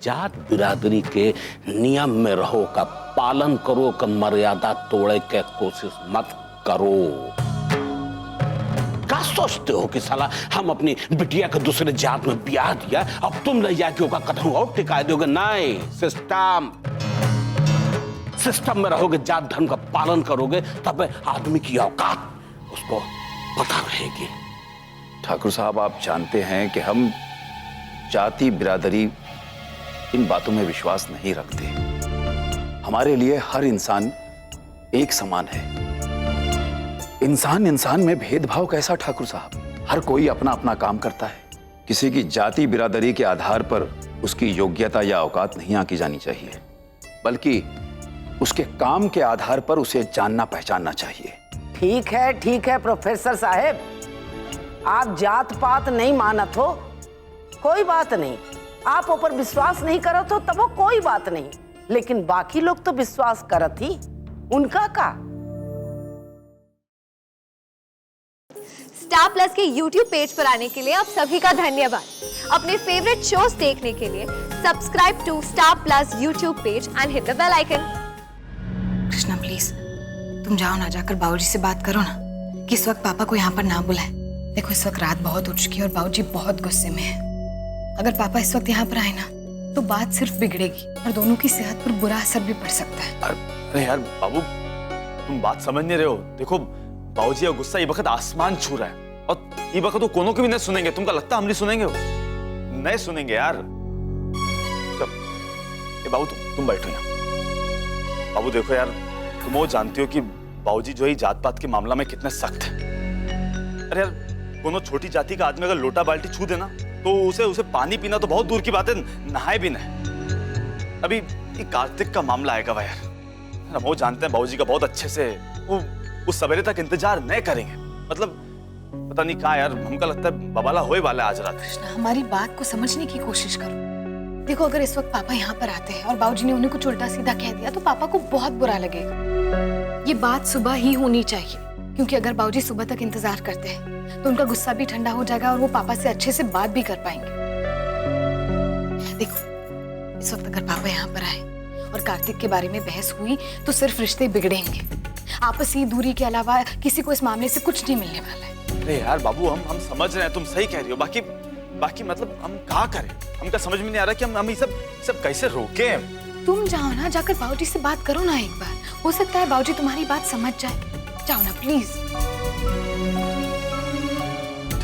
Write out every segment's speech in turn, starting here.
जात बिरादरी के नियम में रहो, का पालन करो, का मर्यादा तोड़े के कोशिश मत करो। क्या सोचते हो कि साला हम अपनी बिटिया के दूसरे जात में ब्याह दिया, अब तुम ले जाके उसका कदम और टिका दोगे? नहीं, सिस्टम में रहोगे, जात धर्म का पालन करोगे, तब आदमी की औकात उसको पता रहेगी। ठाकुर साहब, आप जानते हैं कि हम जाति बिरादरी इन बातों में विश्वास नहीं रखते। हमारे लिए हर इंसान एक समान है। इंसान इंसान में भेदभाव कैसा ठाकुर साहब? हर कोई अपना अपना काम करता है। किसी की जाति बिरादरी के आधार पर उसकी योग्यता या औकात नहीं आंकी जानी चाहिए, बल्कि उसके काम के आधार पर उसे जानना पहचानना चाहिए। ठीक है प्रोफेसर साहब, आप जात पात नहीं मानत हो, कोई बात नहीं। आप ऊपर विश्वास नहीं करत हो तब वो कोई बात नहीं, लेकिन बाकी लोग तो विश्वास करत ही, उनका का। स्टार प्लस के YouTube पेज पर आने के लिए आप सभी का धन्यवाद। अपने फेवरेट शोज देखने के लिए subscribe to star plus YouTube page and hit the bell icon. Krishna please तुम जाओ ना, जाकर बाबूजी से बात करो ना कि इस वक्त पापा को यहाँ पर ना बुलाए। देखो इस वक्त रात बहुत हो चुकी है और बाबूजी बहुत गुस्से में है। अगर पापा इस वक्त यहाँ पर आए ना तो बात सिर्फ बिगड़ेगी और दोनों की सेहत पर बुरा असर भी पड़ सकता है। अरे यार बाबू, तुम बात समझ नहीं रहे हो। देखो बाबूजी का गुस्सा ये वक्त आसमान छू रहा है और ये वक्त वो कोनो की भी नहीं सुनेंगे। तुमको लगता हम नहीं सुनेंगे? वो नहीं सुनेंगे यार। बाबू तुम बैठो यहाँ। बाबू देखो यार, तुम वो जानती हो कि बाबूजी जो है जात पात के मामला में कितने सख्त है। अरे यार, कोनो छोटी जाति का आदमी अगर लोटा बाल्टी छू देना तो उसे पानी पीना तो बहुत दूर की बात है, नहाए भी नहीं। अभी ये कार्तिक का मामला आएगा भाई यार, हम वो जानते हैं बाबूजी का बहुत अच्छे से, वो सवेरे तक इंतजार नहीं करेंगे। मतलब पता नहीं कहा यार, हमको लगता है बबाला होए वाला आज रात। कृष्णा, हमारी बात को समझने की कोशिश करो। देखो अगर इस वक्त पापा यहाँ पर आते हैं और बाबूजी ने उन्हें कुछ उल्टा सीधा कह दिया तो पापा को बहुत बुरा लगेगा। ये बात सुबह ही होनी चाहिए, क्योंकि अगर बाबूजी सुबह तक इंतजार करते हैं तो उनका गुस्सा भी ठंडा हो जाएगा और वो पापा से अच्छे से बात भी कर पाएंगे। देखो इस वक्त अगर पापा यहाँ पर आए और कार्तिक के बारे में बहस हुई तो सिर्फ रिश्ते बिगड़ेंगे। आपसी दूरी के अलावा किसी को इस मामले से कुछ नहीं मिलने वाला है। अरे यार बाबू, हम समझ रहे हैं, तुम सही कह रही हो। बाकी मतलब हम क्या करें? हमका समझ में नहीं आ रहा कि हम ये सब कैसे रोकें। तुम जाओ ना, जाकर बाबूजी से बात करो ना एक बार। हो सकता है बाबूजी तुम्हारी बात समझ जाए। जाओ ना प्लीज।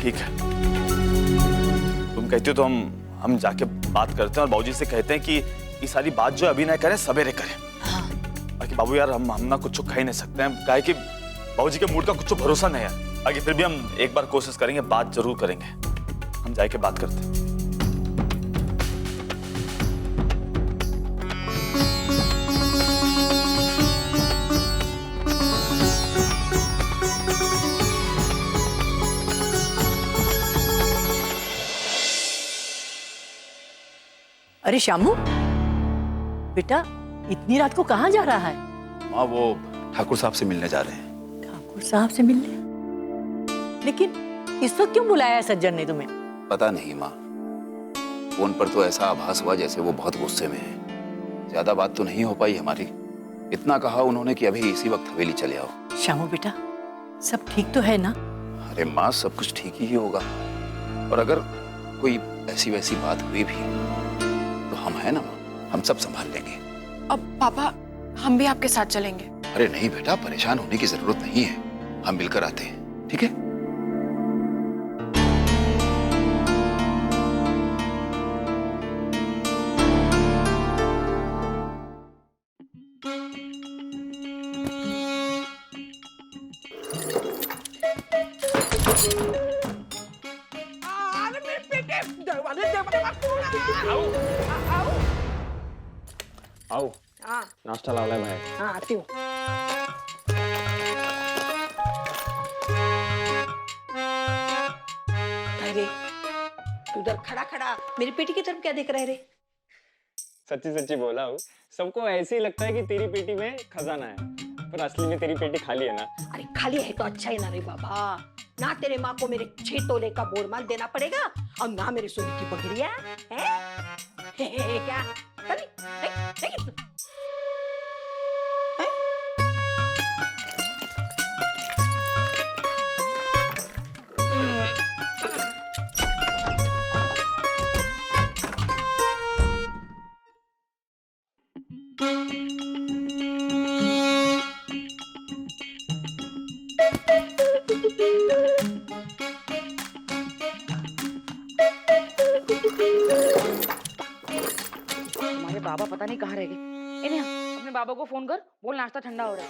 ठीक है, तुम कहती हो तो हम जाके बात करते हैं और बाबूजी से कहते हैं कि ये सारी बात जो अभी ना करें, सवेरे करें। हाँ। बाकी बाबू यार, हम ना कुछ कह ही नहीं सकते हैं, काहे कि बाबूजी के मूड का कुछ भरोसा नहीं है। बाकी फिर भी हम एक बार कोशिश करेंगे, बात जरूर करेंगे। हम जाके बात करते हैं। अरे शामू बेटा, इतनी रात को कहाँ जा रहा है? माँ, वो ठाकुर साहब से मिलने जा रहे हैं। ठाकुर साहब से मिलने? लेकिन इस वक्त क्यों बुलाया है सज्जन ने तुम्हें? पता नहीं माँ, फोन पर तो ऐसा आभास हुआ जैसे वो बहुत गुस्से में है। ज्यादा बात तो नहीं हो पाई हमारी। इतना कहा उन्होंने कि अभी इसी वक्त हवेली चले आओ। शामू बेटा, सब ठीक तो है ना? अरे माँ, सब कुछ ठीक ही होगा, और अगर कोई ऐसी वैसी बात हुई भी तो हम है ना माँ, हम सब संभाल लेंगे। अब पापा, हम भी आपके साथ चलेंगे। अरे नहीं बेटा, परेशान होने की जरूरत नहीं है, हम मिलकर आते हैं, ठीक है? आओ, नाश्ता लावलाय बाहेर। हाँ आती हूँ। अरे उधर खड़ा खड़ा मेरी पेटी की तरफ क्या देख रहे रे? सच्ची सच्ची बोला हूँ, सबको ऐसे ही लगता है कि तेरी पेटी में खजाना है, पर असली में तेरी पेटी खाली है ना। अरे खाली है तो अच्छा है ना रे बाबा। ना तेरे माँ को मेरे 6 तोले का बोरमाल देना पड़ेगा और ना मेरे सोने की बकरियां हैं। क्या चली, नहीं। हमारे बाबा पता नहीं कहाँ रह गए। इन्हें अपने बाबा को फोन कर, बोल नाश्ता ठंडा हो रहा है।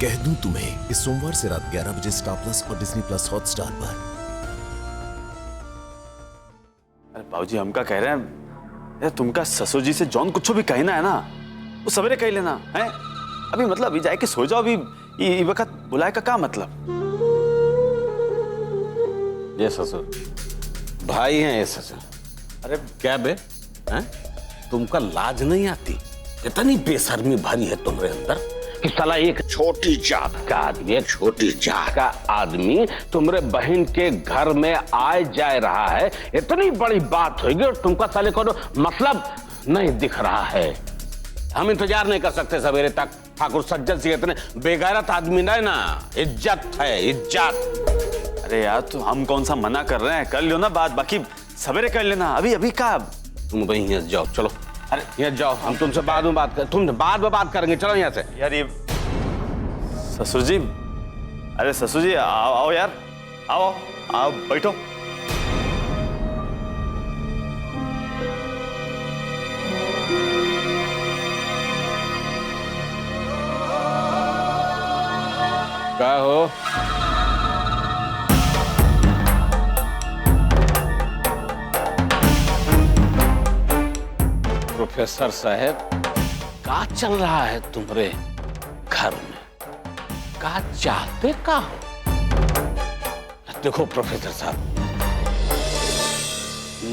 कह दूं तुम्हें इस सोमवार से रात 11 बजे स्टार प्लस और डिज्नी प्लस हॉटस्टार पर। अरे बाबूजी हम का कह रहे हैं यार, तुमका ससुर जी से जॉन कुछ भी कहना है ना वो सवेरे कह लेना है। अभी मतलब अभी जाके सो जाओ, अभी ये वक्त बुलाए का क्या मतलब। ये ससुर भाई हैं, ये ससुर। अरे क्या बे हैं? तुमका लाज नहीं आती? इतनी बेशर्मी भरी है तुम्हारे अंदर कि साला एक छोटी जात का आदमी, एक छोटी जात का आदमी तुम्हारे बहन के घर में आए जा रहा है। इतनी बड़ी बात होगी और तुमका साले को मतलब नहीं दिख रहा है। हम इंतजार नहीं कर सकते सवेरे तक। ठाकुर सज्जन सिंह इतने बेगैरत आदमी नहीं ना, इज्जत है इज्जत। अरे यार तो हम कौन सा मना कर रहे हैं, कर लो ना बात, बाकी सवेरे कर लेना। अभी अभी का तुम वहीं यहाँ जाओ, चलो। अरे यहाँ जाओ, हम तुमसे बाद में बात कर, तुम बाद में बात करेंगे, चलो यहाँ से। यार ये ससुर जी, अरे ससुर जी आओ आओ यार, आओ आओ बैठो। क्या हो? प्रोफेसर साहब, क्या चल रहा है तुम्हारे घर में? क्या चाहते का हो? देखो प्रोफेसर साहब,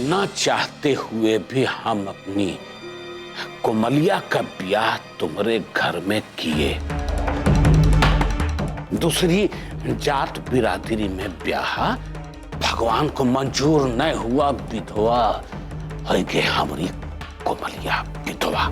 ना चाहते हुए भी हम अपनी कोमलिया का ब्याह तुम्हारे घर में किए। दूसरी जात बिरादरी में ब्याह भगवान को मंजूर न हुआ, विधवा है कि हमारी कोमलिया विधवा।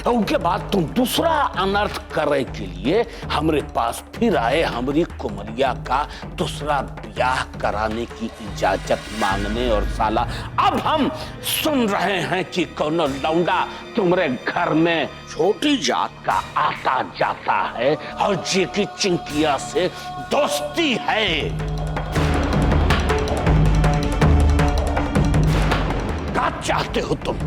उसके बाद तुम दूसरा अनर्थ करे के लिए हमरे पास फिर आए, हमारी कोमलिया का दूसरा ब्याह कराने की इजाजत मांगने। और साला अब हम सुन रहे हैं कि कौन लौंडा तुम्हारे घर में छोटी जात का आता जाता है और जी की चिंकिया से दोस्ती है। क्या चाहते हो तुम?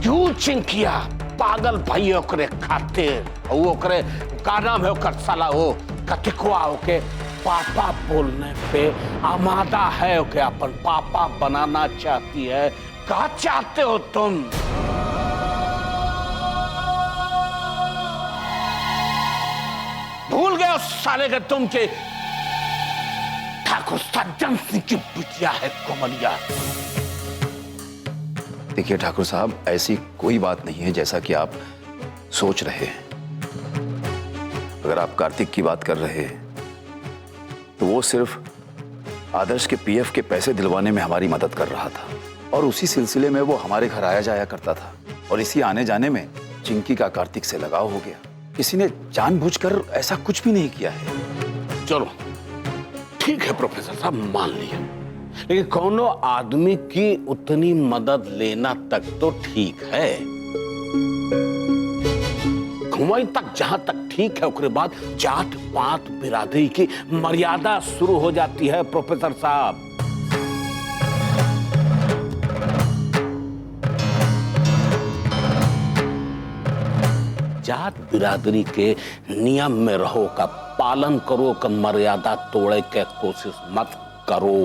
क्यों चिंकिया पागल भाई ओकरे खातिर, ओकरे का नाम है ओकर साला वो कतिकुआ होके पापा बोलने पे आमादा है, ओके अपन पापा बनाना चाहती है। क्या चाहते हो तुम? भूल गए उस साले के तुम के ठाकुर सज्जन सिंह की बिटिया है कोमलिया। देखिए ठाकुर साहब, ऐसी कोई बात नहीं है जैसा कि आप सोच रहे हैं। अगर आप कार्तिक की बात कर रहे हैं तो वो सिर्फ आदर्श के पीएफ के पैसे दिलवाने में हमारी मदद कर रहा था और उसी सिलसिले में वो हमारे घर आया जाया करता था और इसी आने जाने में चिंकी का कार्तिक से लगाव हो गया। किसी ने जानबूझकर ऐसा कुछ भी नहीं किया है। चलो ठीक है प्रोफेसर साहब, मान लिया, लेकिन कोनो आदमी की उतनी मदद लेना तक तो ठीक है। वहीं तक जहां तक ठीक है, उसके बाद जात पात बिरादरी की मर्यादा शुरू हो जाती है प्रोफेसर साहब। जात बिरादरी के नियम में रहो, का पालन करो, का मर्यादा तोड़े के कोशिश मत करो।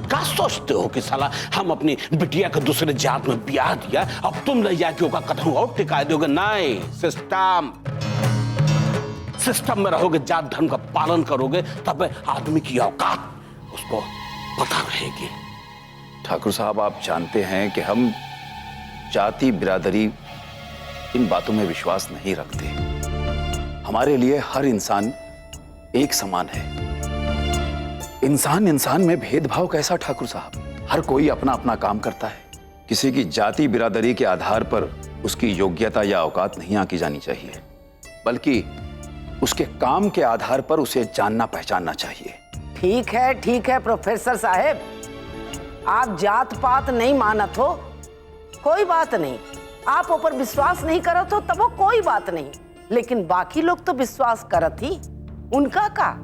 क्या क्या सोचते हो कि साला हम अपनी बिटिया के दूसरे जात में ब्याह दिया, अब तुम ले जाके होगा कदम और टिका दोगे? नहीं, सिस्टम में रहोगे, जात धर्म का पालन करोगे, तब आदमी की औकात उसको पता रहेगी। ठाकुर साहब, आप जानते हैं कि हम जाति बिरादरी इन बातों में विश्वास नहीं रखते। हमारे लिए हर इंसान एक समान है। इंसान इंसान में भेदभाव कैसा ठाकुर साहब? हर कोई अपना अपना काम करता है। किसी की जाति बिरादरी के आधार पर उसकी योग्यता या औकात नहीं आंकी जानी चाहिए, बल्कि उसके काम के आधार पर उसे जानना पहचानना चाहिए। ठीक है प्रोफेसर साहब, आप जात पात नहीं मानत हो, कोई बात नहीं। आप ऊपर विश्वास नहीं करत हो तब वो कोई बात नहीं, लेकिन बाकी लोग तो विश्वास करत ही, उनका का?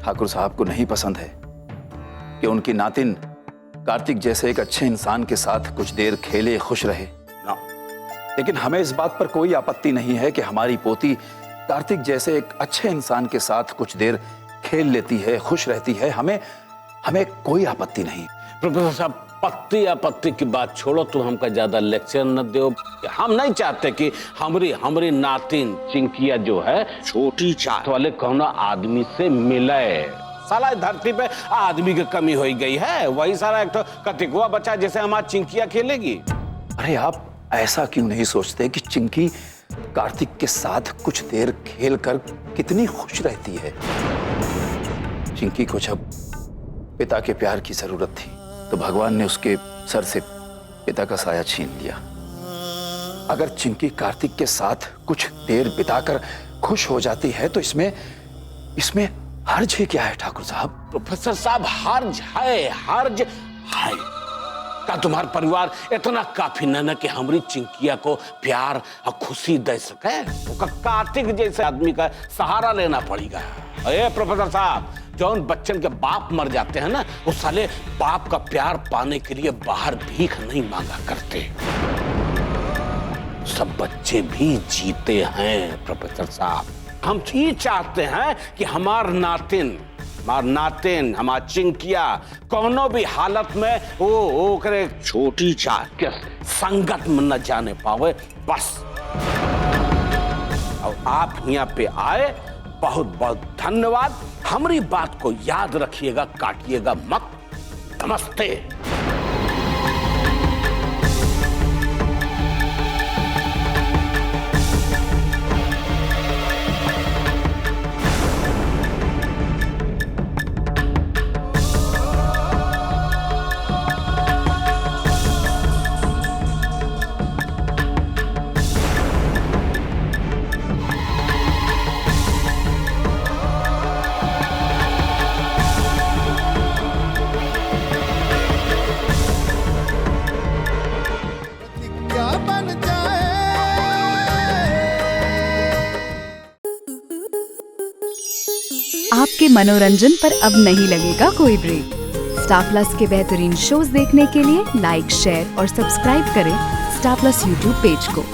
ठाकुर साहब को नहीं पसंद है कि उनकी नातिन कार्तिक जैसे एक अच्छे इंसान के साथ कुछ देर खेले, खुश रहे ना। लेकिन हमें इस बात पर कोई आपत्ति नहीं है कि हमारी पोती कार्तिक जैसे एक अच्छे इंसान के साथ कुछ देर खेल लेती है, खुश रहती है। हमें कोई आपत्ति नहीं। प्रोफेसर साहब, पत्ती आपत्ति की बात छोड़ो, तुम हमका ज्यादा लेक्चर न दो। हम नहीं चाहते कि हमारी नातिन चिंकिया जो है छोटी जात वाले कौनो आदमी से मिले। साला धरती पे आदमी की कमी हो गई है, वही सारा एक तो कतिकुआ बचा जैसे हमारी चिंकिया खेलेगी। अरे आप ऐसा क्यों नहीं सोचते कि चिंकी कार्तिक के साथ कुछ देर खेलकर कितनी खुश रहती है? चिंकी को जब पिता के प्यार की जरूरत थी तो भगवान ने उसके सर से पिता का साया छीन लिया। अगर चिंकी कार्तिक के साथ कुछ देर बिताकर खुश हो जाती है तो इसमें हर्ज है क्या है ठाकुर साहब? प्रोफेसर साहब, हर्ज है। क्या तुम्हारा परिवार इतना काफी न कि हमारी चिंकिया को प्यार और खुशी दे सके? कार्तिक जैसे आदमी का सहारा लेना पड़ेगा। अरे प्रोफेसर साहब, जौन बच्चन के बाप मर जाते हैं ना, वो साले बाप का प्यार पाने के लिए बाहर भीख नहीं मांगा करते। सब बच्चे भी जीते हैं प्रोफेसर साहब। हम ये चाहते हैं कि हमार नातिन हमार चिंकिया कोनो भी हालत में वो करे छोटी जात के संगत में न जाने पावे, बस। और आप यहाँ पे आए, बहुत बहुत धन्यवाद। हमारी बात को याद रखिएगा, काटिएगा मत। नमस्ते। आपके मनोरंजन पर अब नहीं लगेगा कोई ब्रेक। स्टार प्लस के बेहतरीन शोज देखने के लिए लाइक, शेयर और सब्सक्राइब करें स्टार प्लस यूट्यूब पेज को।